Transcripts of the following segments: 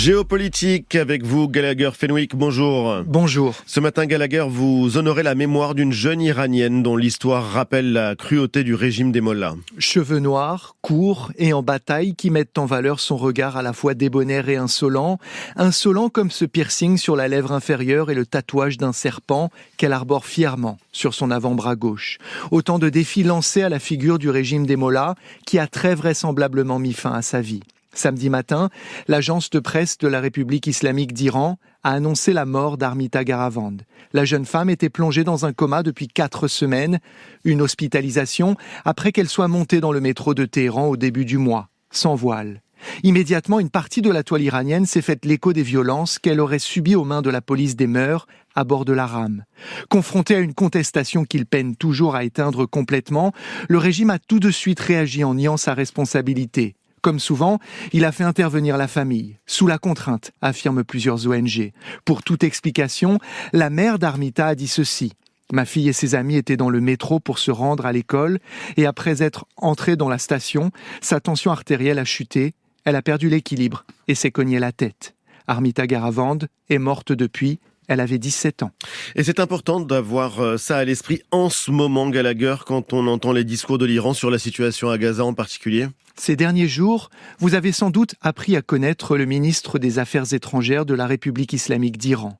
Géopolitique avec vous, Gallagher Fenwick, bonjour. Bonjour. Ce matin, Gallagher, vous honorez la mémoire d'une jeune Iranienne dont l'histoire rappelle la cruauté du régime des mollahs. Cheveux noirs, courts et en bataille qui mettent en valeur son regard à la fois débonnaire et insolent. Insolent comme ce piercing sur la lèvre inférieure et le tatouage d'un serpent qu'elle arbore fièrement sur son avant-bras gauche. Autant de défis lancés à la figure du régime des mollahs qui a très vraisemblablement mis fin à sa vie. Samedi matin, l'agence de presse de la République islamique d'Iran a annoncé la mort d'Armita Garavand. La jeune femme était plongée dans un coma depuis 4 semaines, une hospitalisation après qu'elle soit montée dans le métro de Téhéran au début du mois, sans voile. Immédiatement, une partie de la toile iranienne s'est faite l'écho des violences qu'elle aurait subies aux mains de la police des mœurs à bord de la rame. Confronté à une contestation qu'il peine toujours à éteindre complètement, le régime a tout de suite réagi en niant sa responsabilité. Comme souvent, il a fait intervenir la famille, sous la contrainte, affirment plusieurs ONG. Pour toute explication, la mère d'Armita a dit ceci. Ma fille et ses amis étaient dans le métro pour se rendre à l'école et après être entrée dans la station, sa tension artérielle a chuté, elle a perdu l'équilibre et s'est cognée la tête. Armita Garavand est morte depuis. Elle avait 17 ans. Et c'est important d'avoir ça à l'esprit en ce moment, Gallagher, quand on entend les discours de l'Iran sur la situation à Gaza en particulier. Ces derniers jours, vous avez sans doute appris à connaître le ministre des Affaires étrangères de la République islamique d'Iran.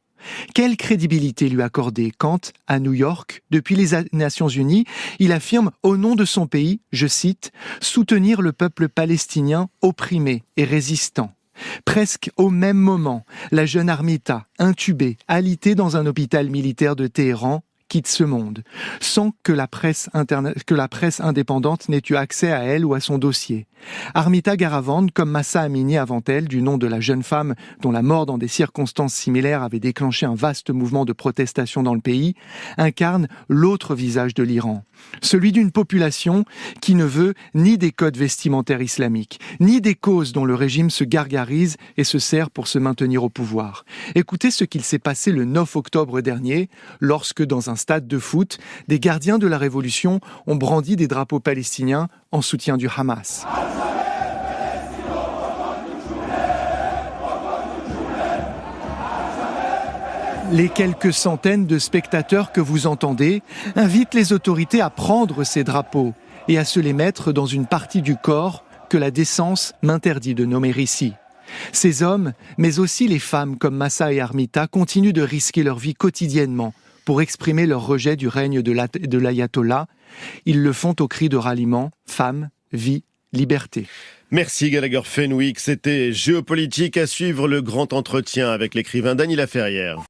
Quelle crédibilité lui accorder quand, à New York, depuis les Nations Unies, il affirme au nom de son pays, je cite, « soutenir le peuple palestinien opprimé et résistant ». Presque au même moment, la jeune Armita, intubée, alitée dans un hôpital militaire de Téhéran, quitte ce monde, sans que la presse indépendante n'ait eu accès à elle ou à son dossier. Armita Garavand, comme Mahsa Amini avant elle, du nom de la jeune femme dont la mort dans des circonstances similaires avait déclenché un vaste mouvement de protestation dans le pays, incarne l'autre visage de l'Iran. Celui d'une population qui ne veut ni des codes vestimentaires islamiques, ni des causes dont le régime se gargarise et se sert pour se maintenir au pouvoir. Écoutez ce qu'il s'est passé le 9 octobre dernier, lorsque dans un stade de foot, des gardiens de la révolution ont brandi des drapeaux palestiniens en soutien du Hamas. Les quelques centaines de spectateurs que vous entendez invitent les autorités à prendre ces drapeaux et à se les mettre dans une partie du corps que la décence m'interdit de nommer ici. Ces hommes, mais aussi les femmes comme Mahsa et Armita, continuent de risquer leur vie quotidiennement pour exprimer leur rejet du règne de l'ayatollah. Ils le font au cri de ralliement « Femme, vie, liberté ». Merci Gallagher Fenwick, c'était Géopolitique, à suivre le grand entretien avec l'écrivain Dany Laferrière.